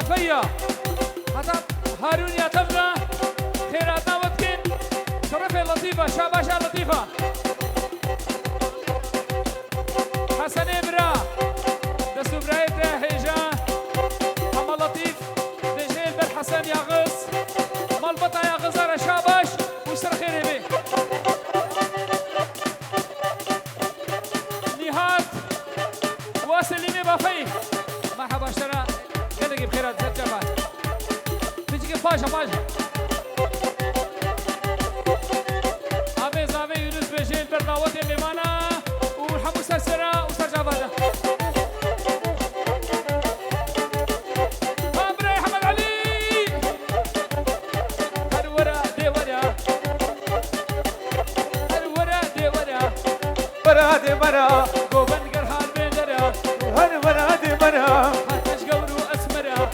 بافيا حتى هارون يا تبنا خيراتنا وتكين شرفة لطيفة شاباشا لطيفة حسن إبرا دستو برايد هيجا حما لطيف دجيل بن حسن ياغز مالبطا ياغز على شاباش وشتر خيري بي نهاد واسليمي بافي مرحبا اشترى قلقي بخيرات زد جبال تجيكي باشا ابي زامي يونس بجيل برناوتي ميمانا والحمو سلسرة وسرجع بادا أمري حمد علي هرورا دي ورا هرورا دي ورا ورا دي ورا قوبن قرحان بين درا ورا دي ورا هاتش قورو أسمرا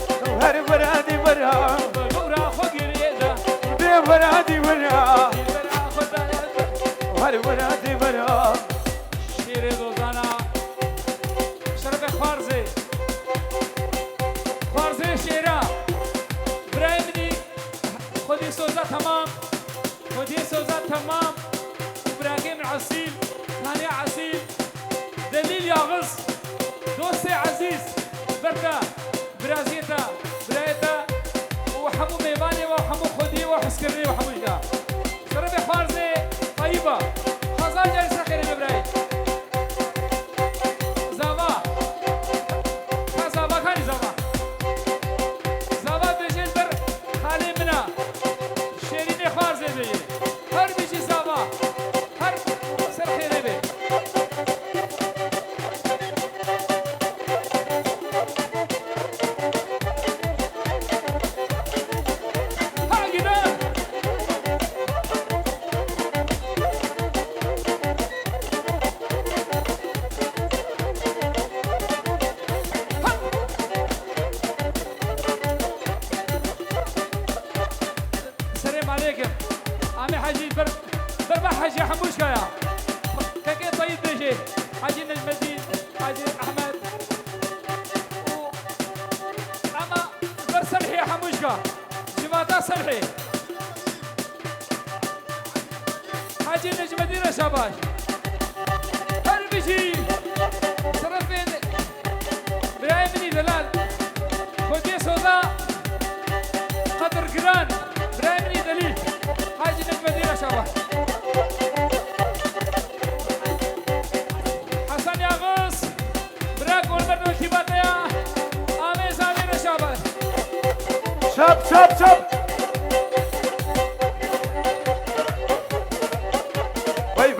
ورا دي ورا قورا خوغي ريدا دي ورا دي ورا البرا خدا ورا دي ورا شيري دوزانا شرف خارزي خارزي شيرا برايمني خدي سوزا تمام خدي سوزا تمام وبراقي من عسيل ثاني عسيل دليل يا غص دوستي عزيز برتا برازيتا برايتا وحمو ميماني وحمو خدي وحسكرني وحمو جدا شرف خارزي طيبة خزان جالسة خيري ببراي زاوا زاوا كاني زاوا بيجي البر خالي منا شيريني خارزي بيجي هر بيجي زاوا هر سر خيري بي ها جدا السلام عليكم عمي حاجي بربح حاجي حموشكا يا كاكي طيب بيجي حاجي نجم الدين حاجي احمد اما برسلحي حموشكا جماعة سلحي حاجي نجم الدين يا شباب هل بيجي صرفين برايمني دلال خدي سودا قدر قران برايمني دليل حاجي نجم الدين يا شباب حسن يا غوص براك والمردو الكباتة يا آمي زامين يا شباب شاب وي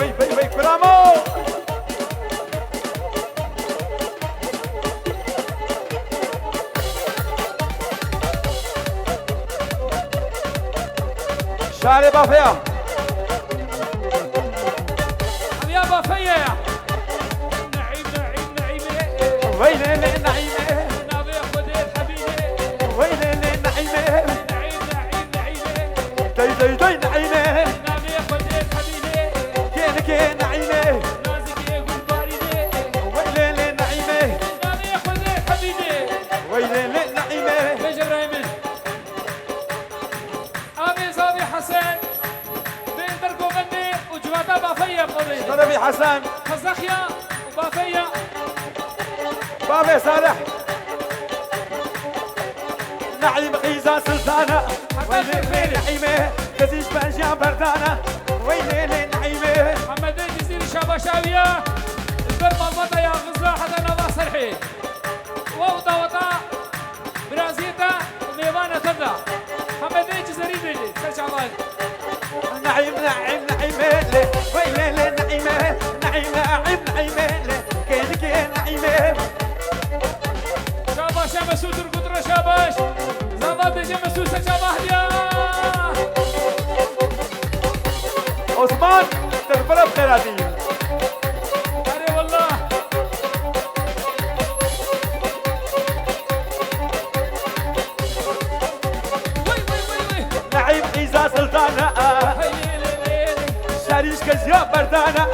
برامو شاري بافيا يا بافيا يا نعيم ويلي نعيمه نبي خدي حبيبي ويلي نعيمه نعيم داي نعيمه نبي خدي حبيبي كين نعيمه نازك يقول باردي ويلي نعيمه نبي خدي حبيبي ويلي نعيمه ليش الرايمن أبي صابي حسن بين دركو غني وجواتا بافيا بقضي طربي حسن خزخيا وبافيا بابي صالح نعيم غيزة سلطانة ويلي نعيمه كزيش بانجا بردانة ويلي نعيمه محمد الجزيري شاباشاوية البر مالبطا يا غزة حتى نبا سرحي ووطا وطا برازيتا وميوانا تبدا محمد الجزيري بيجي سر شعبان نعيمه ويلي نعيمه نعيمه كين نعيمه شاباش يا مسعود القدرة شاباش زباد بيجي مسعود سر شعبان يا عثمان تربرة بخيراتي أري والله وي نعيم عيسى سلطانة شاريش كزيا بردانة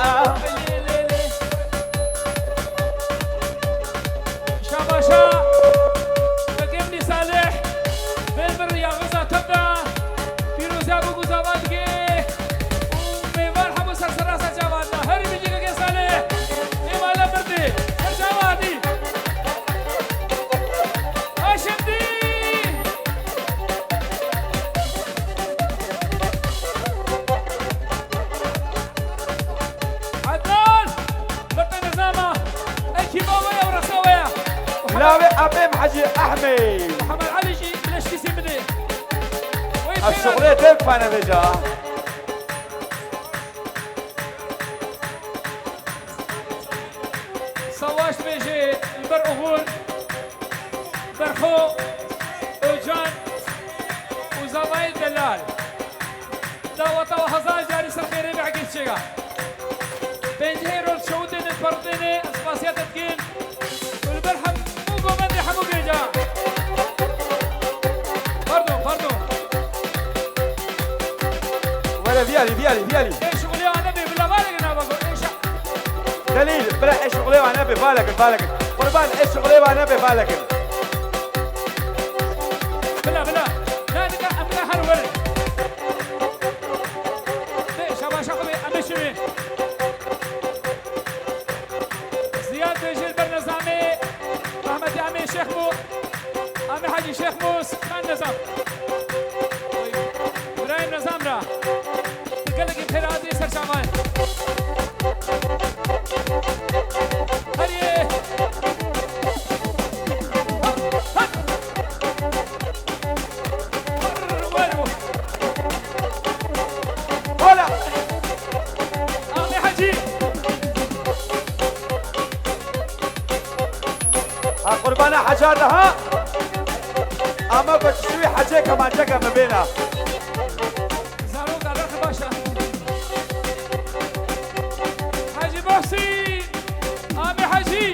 شاباشا فقمني صالح حمام حجي احمد محمد علي جي ليش كيسي مني الشغلة تنفع انا بجا صواش بيجي البر أغول برخو وجان وزمايل دلال دعوة وحزان جاري سرخيري بعقيد شيئا بينجي رول شودين الفرديني اسباسيات الدين والبرحم مو قومني حمو بيجا باردون ولا فيالي ايه شغلي وانا بي بلا بالك انا بقول ايش دليل بلا ايش شغلة وانا بالك قربان ايش شغلة وانا بالك بلا لا نقا امنا هالورد ليش ابا شغلي امشي زياد بيجي البرنزامي احمد عمي شيخ مو عمي حاجي شيخ موس خان نظام ابراهيم نظام را تقلق انفرادي سر شامان هريه ولا عمي حاجي قربان حجار لها اما بتشوي حاجة كمان جاكا ما بينها زاروق على الرخ باشا حاجي محسن عمي حاجي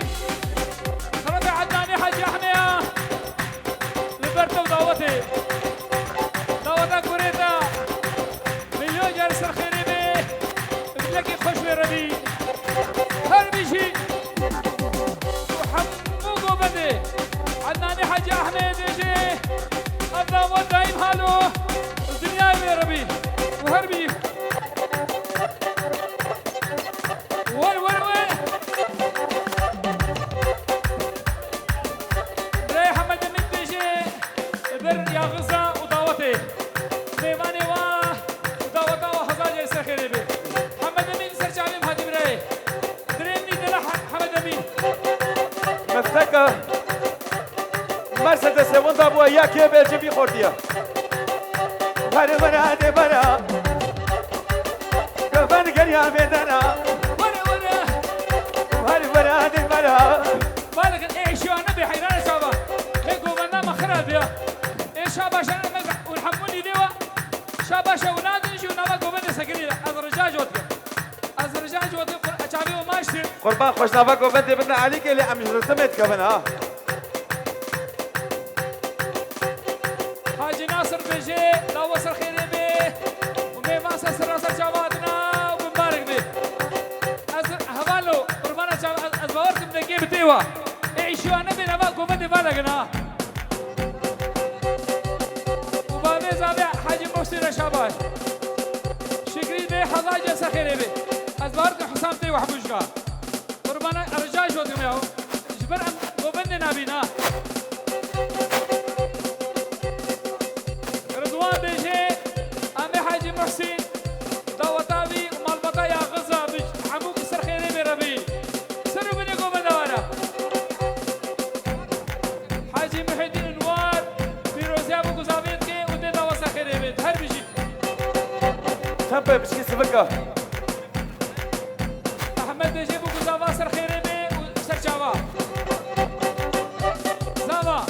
خرج عدناني حاجي احمية لبرته ودعوتي دعوتك وريتا مليون جالس الخيري بيه بتلاقي خوش ربي هل بيجي وحمو قوبدي عدناني حاجي احمد يجي الدعوة دايم حالو الدنيا يا ربي وهربي وين راي حمد من بيجي بر يا غزة ودعوتي ديواني ودعوته وحزاجة يسخيري بي حمد من سرشابي مهدي براي دريمني دلا حمد من مفتكر مرسدس وانضا ابو اياك يا بيجي في خورتيا بنا دي بنا كفان قريا بيدنا بنا دي بنا بالك ايه شو انا بحيران شابا هيكو بنا مخرب يا ايه شابا شانا مزح والحموني ديوا شابا شونادن شو نما قوبن سكري ازرجاج ودي اشابي وماشي قربان خوش نافاك وبدي بدنا عليك اللي عم رسمت كمان ها حاجي ناصر بيجي لو وصل خيري بي ومي ماسا سراسر شاباتنا ومبارك بي هبالو قربانا شاب ازبورت بدقي بتيوا ايه شو انا بي نما قوبن بالغنا وبابي زابع حاجي محسن شابات شكري دي حضاجة سخيري بي ازبورت حسام تي وحبوشكا قربانا ارجاج ودقم ياهو جبر قوبن نابينا رضوان بيجي امي حاجي محسن دعوتاوي ومالبطا يا غزة بيج حموك سرخيري بربي سروا بني قوبن دوارا حاجي محي الدين انوار فيروزي ابو قزابيتكي ودي دعوة سرخيري بيت هر بيجي تنبه بشكي سبقه احمد بيجي ابو قزابا سرخيري بي وسر شابا زابا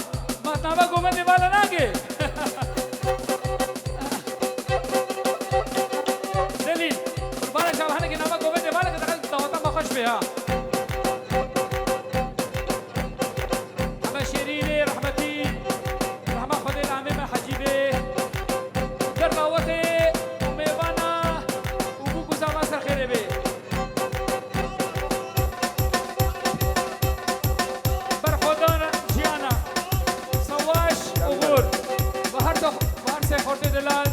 ما تنابا قوبن دي بالا ناقي دليل قربان شاب هنك نما قوبن دي بالك دخلت دعوتا ما خوش بها اما شيريني رحمتي رحمة خدي العميمة حجيبي در دعوتي وميوانا وبوكو زاما سرخيري بي برخودان جيانا سواش وغور بهر سيخورتي دلال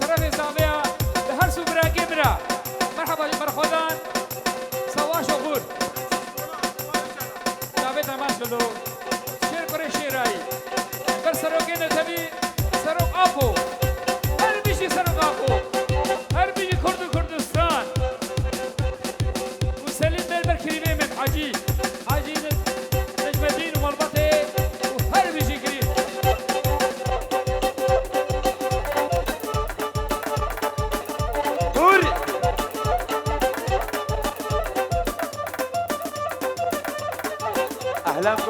شرف زاوية بهر سوبرا كبرا مرحبا برخودان سواش وغور دعوت اماش بدو شير كوري شيراي بر سروكين تبي سروك آفو هر بيشي سروك آفو هر بيشي كردستان وسليم بلبر كريمي من حاجي نجم الدين ومربطي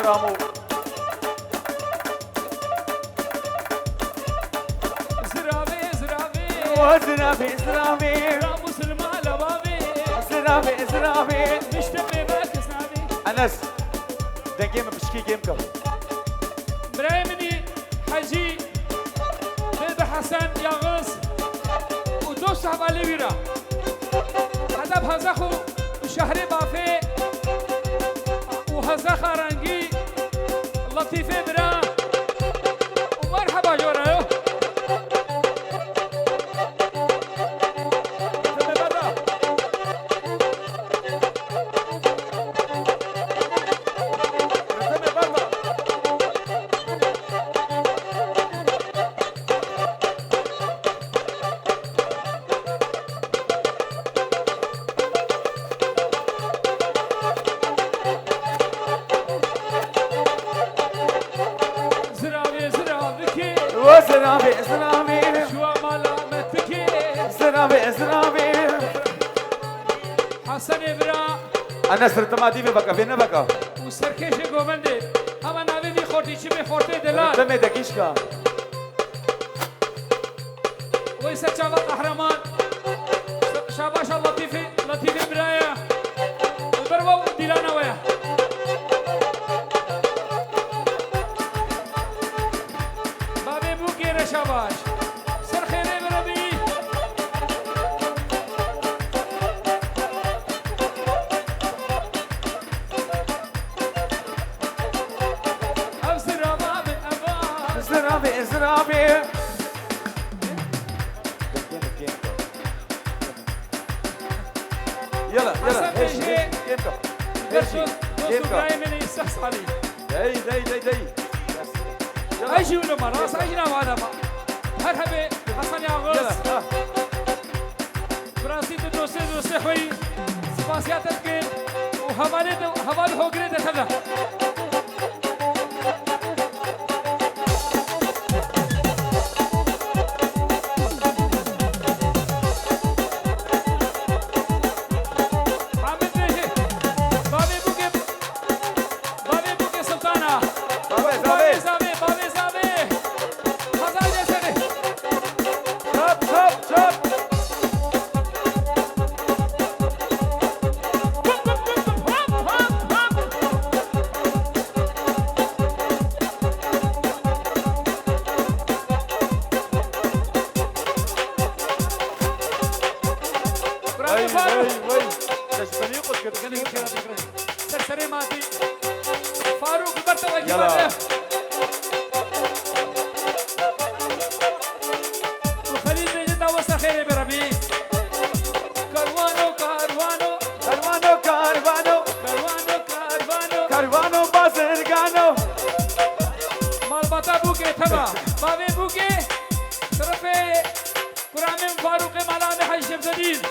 برامو زرافي زرافي وزرافي زرافي رامو سلمى لبابي زرافي زرافي مشتبه باك سنابي أنس دنجيم بشكي جيم كم برايمني حجي بيب حسن ياغص ودو صاحب علي ويرا هذا بهزخو شهري بافي وهزخ رنگي لطيفه برا ومرحبا جورايو وزرافي زرافي شو ملامتك زرافي زرافي حسن برا أنس رتما دي بقى فين بقى وسركش گوبنده اما ناوی بی خورتی چی بی خورتی دلال رتما دقيشكا ويسا چاوا قهرمان شاباش لطيفي لطيفي برايا بروا ديلانا ويا بابي بوكي شاباش سر خيري بربي افزر ما من ابا زرافي زرافي يلا يلا حسن هيش بيجي. جيم كم دوستو جيم كم برايم اللي يستحس علي داي ايجي ولو راس ايجينا بعد ما مرحبا حسن يا غوث يلا فرانسي دوسي خوي سباسياتك كين وهوالي هوغري دخلنا حامد بيجي بابي بوكي سلطانة بابي زابي حزان يسري شوت برافو فاروق وي تشبني قد سرسري ماتي فاروق البرتوى يلا. وخليل بيجي وسط خيري بربي كاروانو كاروانو كاروانو كاروانو كاروانو كاروانو بازرگانو مالباتا بوكي تبع بابي بوكي طرفي كرامي فاروق ملامح الشمسدين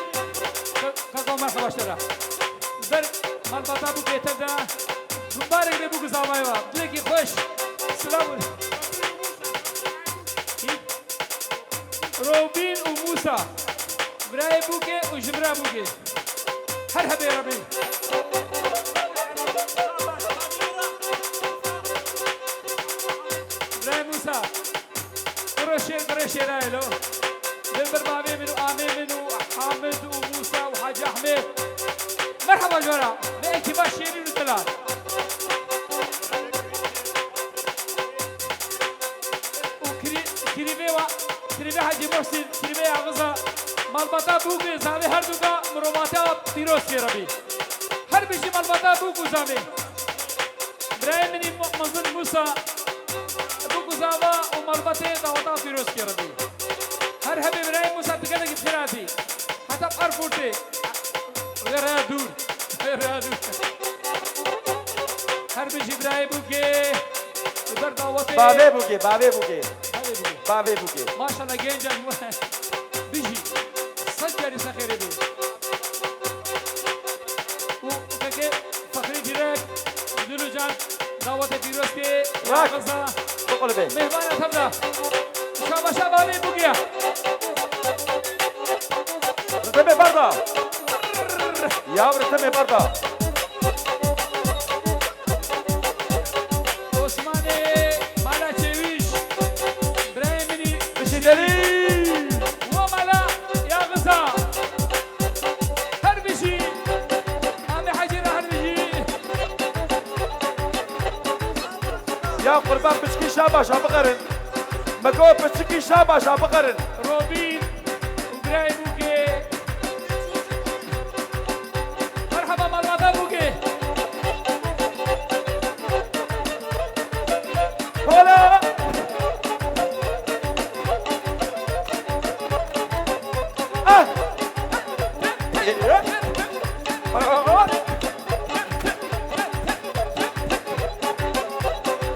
كاكو مرحبا اشترى زر مالباتا بوكي تبع مبارك لي بوكي زامايوا بليكي خوش سلام روبين وموسى براي بوكي وجمرا بوكي هرهبي يا ربي براي موسى قرشي رايلو دلبر بابي منو آمي منو حامد وموسى وحاج أحمد مرحبا جورا بأيكي باش شيرين وثلاث كريبي حاجي محسن كريبي عغزة مالباتا بوكي زامي هر دوكا مروماتا تيروس كي ربي هر بيشي مالباتا بوكو زامي براي مني مظن موسى بوكو زاما ومالباتي داوتا تيروس كي ربي هر هبي براي موسى تكنك بخيراتي حتى بأرفورتي غير دور هر بيشي براي بوكي در دعوتي بابي بوكي بابي بوكي ما شاء الله جنجا بيجي سجل سخيري بي وكاكي فخري ديرك دلو جان دعوتي تيروسكي راك. غزة تقول بي مهمانة تبدا شابابي بوكيا رتمي برضه يا رتمي برضه بچکی شاباشا بقرن مگو بچکی شاباشا بقرن روبين وبراي بوكي مرحبا مرحبا بوكي هلا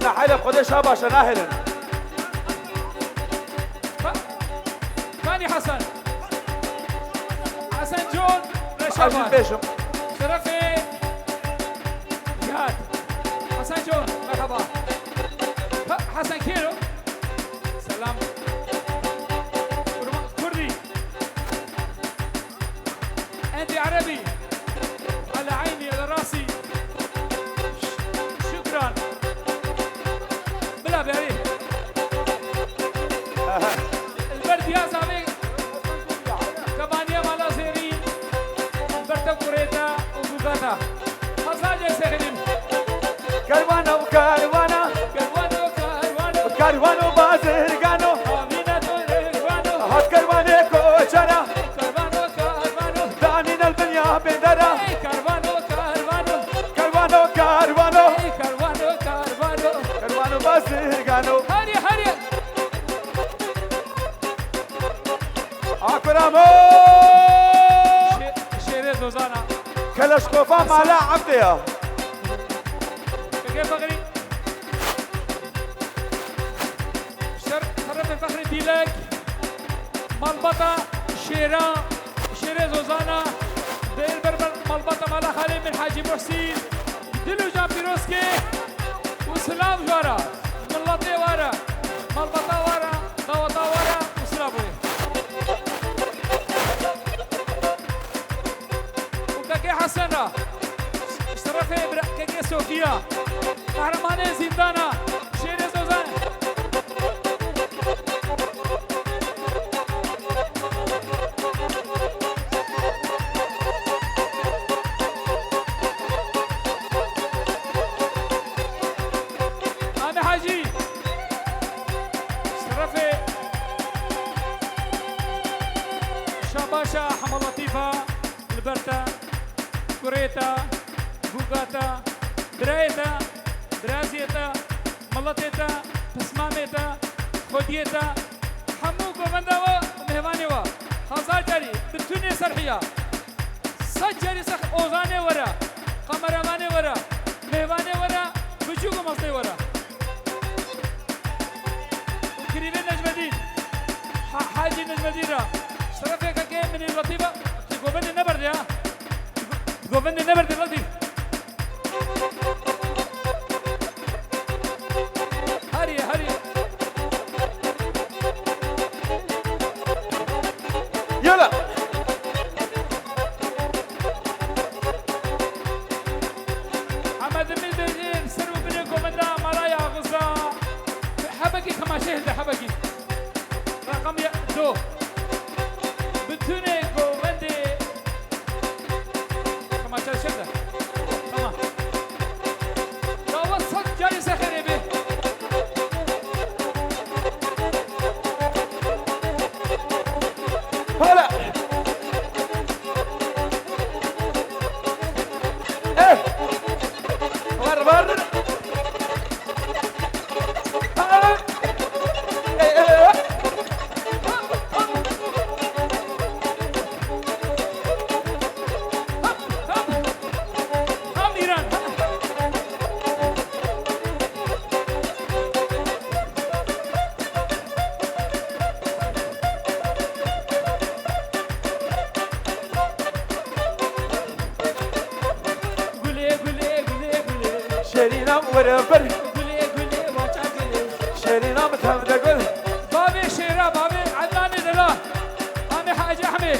نحيل خذ شاباشا ناهلن ثاني حسن حسن جون عجل رشابان بيشم شرفي جهاد حسن جون مرحبا حسن كيلو سلام كردي انت عربي على عيني على راسي شكرا بلا باري البرد يا زعمي كمانية مالا زيرين برتا كوريتا وبوغاتا مزاج سهلين كاروانو كاروانو كروانو كروانو كاروانو بازرگانو آمينة كروانو هات كارواني كوچرا كروانو كروانو دامين البنيا بندرا كروانو كروانو كاروانو كاروانو كروانو كروانو كاروانو بازرگانو هاري هاري اكرامو شيري زوزانا كلاشكوفا مالا عبديا كيف فخري شرف فخري ديلك مالبطة شيرا شيري زوزانا دير بربر مالبطة مالا خالي من حاجي محسين دلو جان بيروسكي وسلام جوارا ملطي وارا مالبطة وارا دوطة وارا وسلام وي وكاكي حسنا شرفي كاكي سوكيا قهرماني زندانا شيري زوزانا أنا حاجي شرفي شاباشا حمى لطيفة البرتا كوريتا بوغاتا برايتا برازيتا ملطيتا تسماميتا خوديتا حمو قومندا ومهماني و هزار جاري بتوني سرحية سجاري سخ اوزاني ورا قمرماني ورا مهماني ورا بجوغو مصدي ورا وكريمين نجم الدين حاجي نجم الدين را شرفك كي من اللطيفة تقوبني نبرد يا تقوبني نبرد اللطيف هاري هاري يلا حمد المدين سرو بنيكو من دا مرايا غزة حبكي كما شهد حبكي رقم دو بتونيكو من دي كما شهد تمام لو وصل جاري سخري به هلا ايه بر بر هم إيران قولي قولي قولي قولي شيرينا وربر قولي قولي واجا قولي شيرينا متهم تقول بابي شيرا بابي عدنان دلا أنا حاج أحمد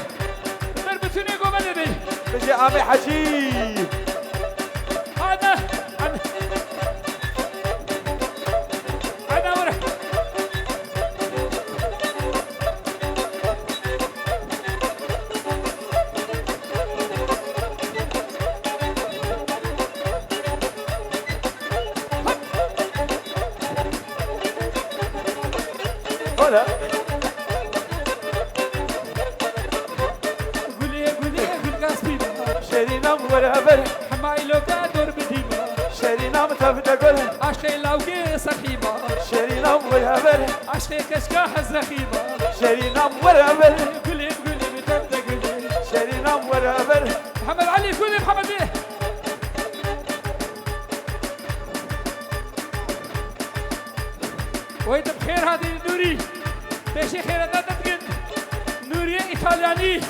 دربتوني قومني دي بجي عمي حجي أنا ورا ولا قولي قول قاسبي شرينا ولا بر حماي لو دور بديما شرينا متفدا قول عشقي لوقي صخيبة شرينا ولا بر عشقي كشكاح الزخيبة شرينا ولا بر قولي بتبدا قولي شرينا ولا بر محمد علي قولي محمد بيه وانت بخير هذه نوري بيشي خير تتقن نوري ايطالياني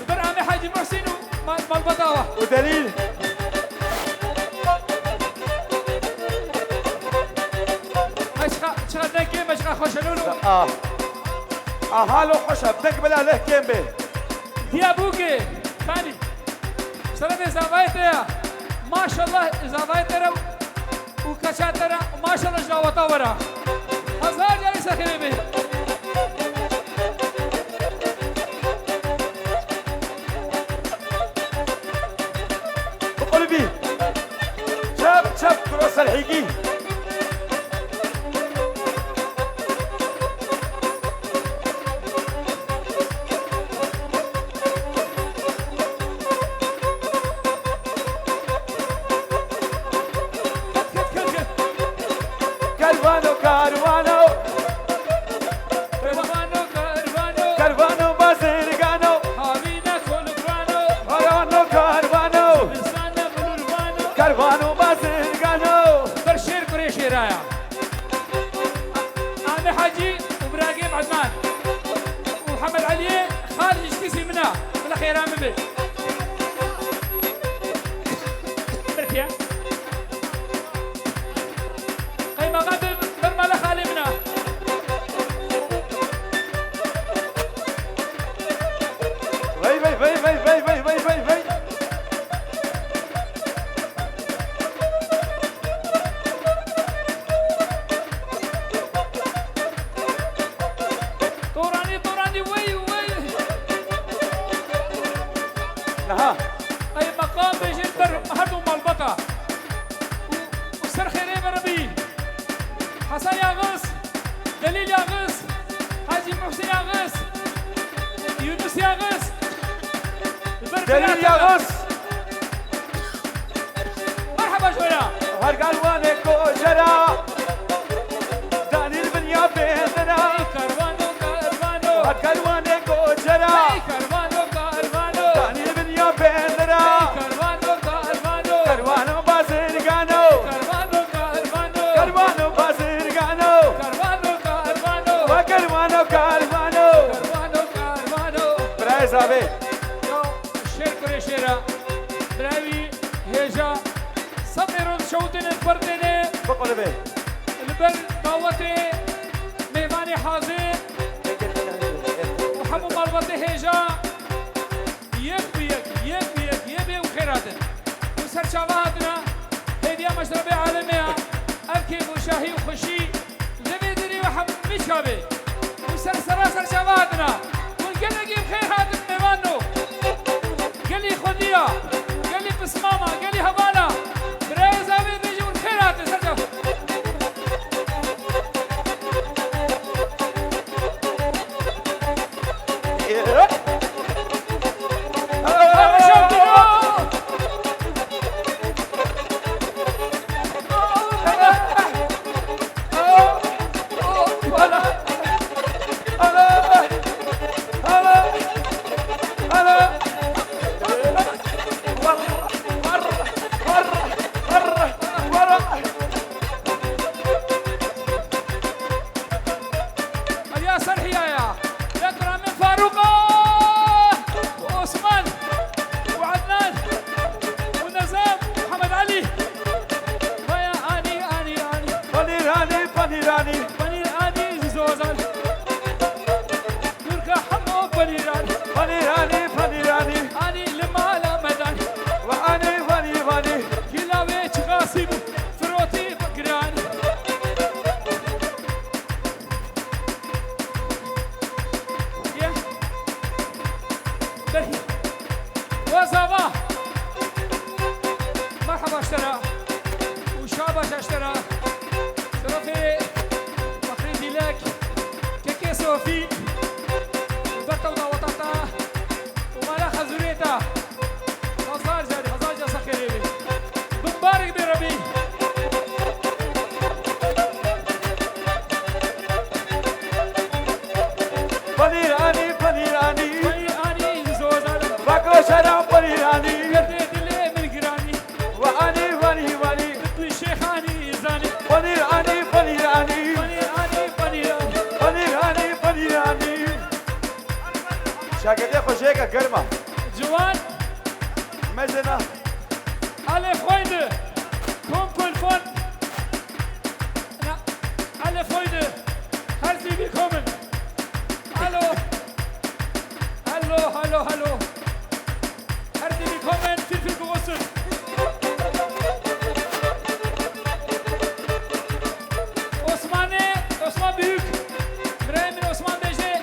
برامي حاجي محسن والبطاوة ودليل شغل نكي مشغل خوشنونو هالو حشب نقبل عليه كيم به ديابوكي ثاني سلام زاويتها ما شاء الله زاويتها وكشاتها ما شاء الله جاوتا ورا هزار جالي سخيري به بقلبي شاب كروس الحيقي كارفانو بازرگانو هاوينا كولوكرانو لسانا بلوربانو كارفانو بازرگانو برشير كريشي رايا أنا حاجي وبراقيم عدنان ومحمد علي خالد يشتكي منها بالأخير عم بي تركيا قيمة غادر برمالة خالي منها في طوراني وي نها أي مقام بيجي هدو مالبطة وسر خيري بربي حسن ياغس دليل ياغس حاجي محسن ياغس يونس ياغس دليل يا غص مرحبا شوية هرقالواني كوجرا داني البنيا بيندنا كاروانو هرقالواني كوجرا كاروانو داني البنيا بيندنا كاروانو بازرگانو كاروانو بازرگانو وكاروانو براي زابي شركة شيرا براوي هيجا صبروا شوتين الفردين بقلبي البر دعوتي ميماني حاضر وحمو مالبطي هيجا يبي وخيراتنا وسر شبابنا هدية مشربة عالمية أركب وشاهي وخشي زبيدري وحمو مشابه وسر سراسر شبابنا والقلق بخيراتنا ميمانو قلي خدية قلي بسمامة قلي هبالة براي زابي بيجي والخيراتنا سر يا صلحي يا اكرم من فاروقه وعثمان وعدنان ونزام محمد علي ويا اني بانيراني بنير اني زوزان تركا حمو بنيران بانيراني اني لما لا مدان واني كلاوي غاسب فروتي بكران يا برهي وزابا مرحبا اشترى وشابش اشترى شرفي مقريدي لك شاگردی خوشیگه گرمه جوان مزنه alle Freunde, Kumpel von alle Freunde, herzlich willkommen. Hallo, hallo, hallo, hallo. Herzlich willkommen, viel Grüße. Osman Büyük, İbrahim Osman Beyce,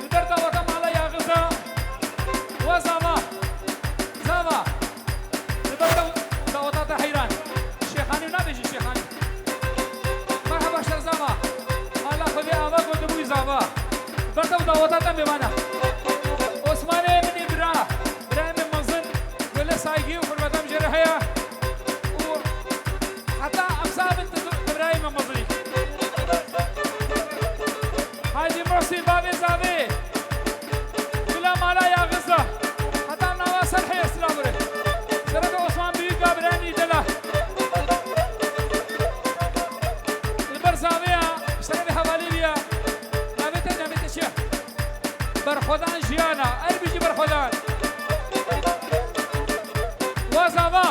Müderda Vatan Mala Yağızda, ve Zava. دعوتات حيران شيخاني ونبيجي شيخاني مرحبا شرزاما مالا خذي آبا قد بوي زابا برتا ودعوتات بمانا عثماني من إبراهيم من منزل ولا سايقي وحرمتهم جرحية وحتى أمسا بنت إبراهيم من منزلي حاجي مرسي بابي زابي ولا مالا يا غزة حتى نواس الحي السلام عليكم سرد عثمان بيك براني دلا البرزاوية سرد حوالي بيا نامت الشيخ برخودان جيانا أربيجي برخودان وزاوا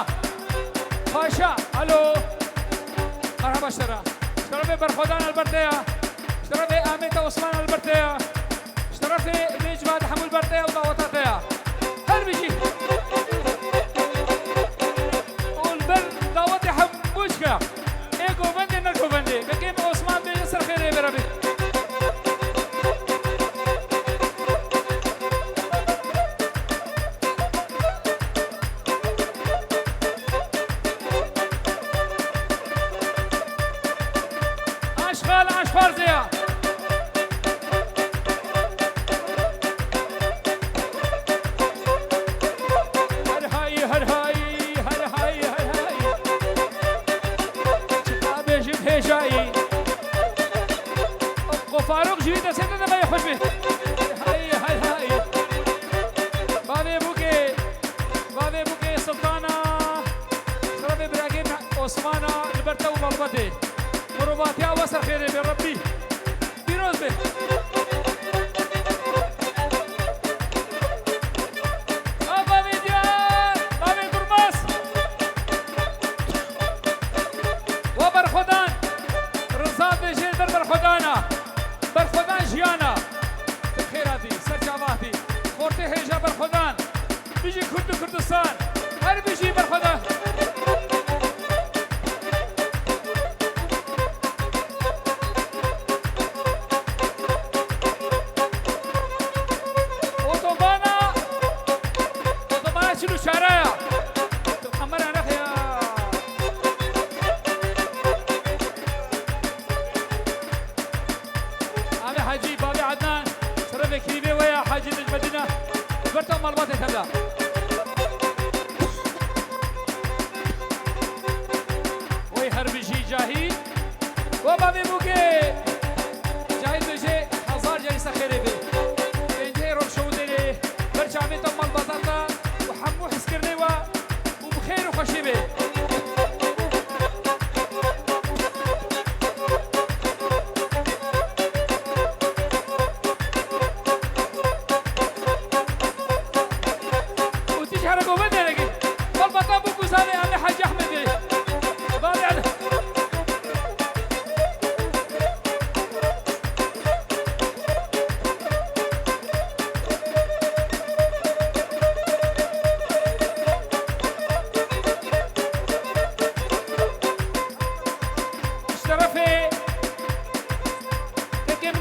باشا الو مرحبا شرف برخودان البرتيا شرف آميت عثمان البرتيا شرف بيجباد حمول البرتيا ودعوتاتيا أربيجي مشكا ايه جوفندي نر جوفندي بكيم عثمان بن يسر خير بربي اشفار زيا جاي فاروق جديد سيدنا ما يخش به هاي بابي بوكي سلطانة شرف إبراهيم عثمانة البرتا ومربطي مرباطي وسر خيري بربي بيروز به بابي ديان بابي قرماس وبرخدان رزاد بيجي برخدان جيانا بخيراتي سرجاواتي خورتي هيجا برخدان بيجي كردستان هر بيجي برخدان اوتوبانا شنو شارع تحمر انا يا حاجي بابي عدنان شرف كريمي ويا حاجي المدينة برتم مالباتي كذا وي حربي جي جاهي وبابي بوكي جاهي بيجي هزار جاي سخيري بي انجي روب شوديني برشامي تم مالباتاتا وحمو حسكرني وبخير وخشي بي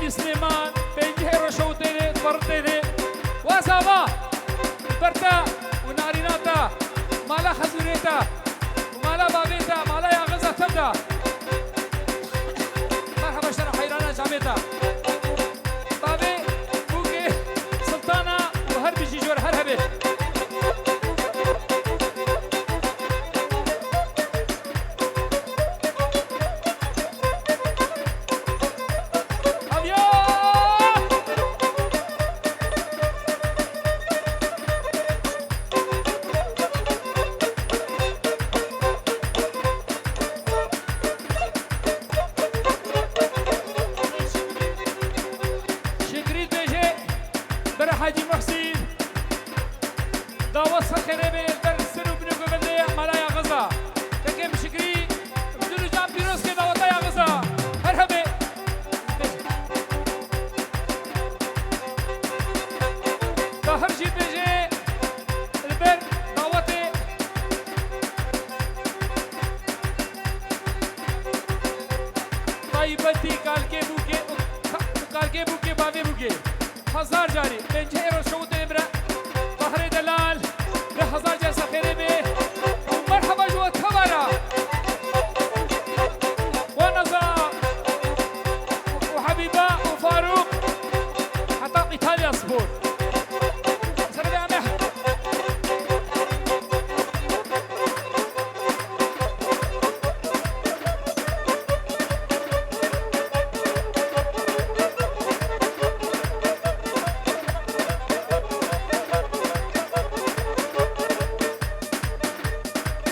سليمان بينجي رشوتيني تبرتيني واسابا برتا وناريناتا مالا خزوريتا ومالا بابيتا مالا ياغزة تبدا مرحبا شرف حيرانا جاميتا بابي بوكي سلطانة وهربي جيجور هرهبي کالکی بوکی کالکی بوکی باوی بوکی هزار جاری بنجه رو شوت امرا بحر دلال به هزار جلسه خیره به مرحبا جو تبارا ونزا وحبيبة وفاروق حتى إيطاليا سبور سلام يا عمي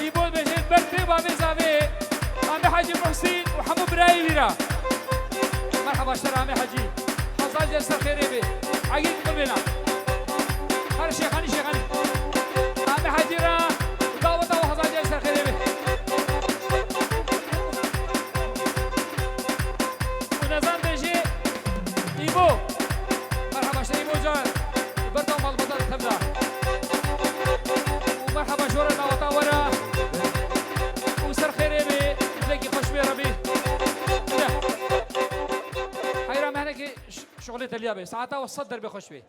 يبول بجيب برتي بابي زابي عمي حاجي محسن وحمو براي ليرا مرحبا شر عمي حاجي حصل جلسة خيري بي عقيد قلبنا هر شيخاني شيخاني عمي حاجي را دعوته وحصل جلسة خيري بي ونظام بيجي إيبو مرحبا شر إيبو جان برتا ومالبطة تبدا ومرحبا شورا دعوته ورا وسر خيري بي تلاقي خوش بي ربي حيرة مهنك شغلة اليابي ساعتها والصدر بخش بيه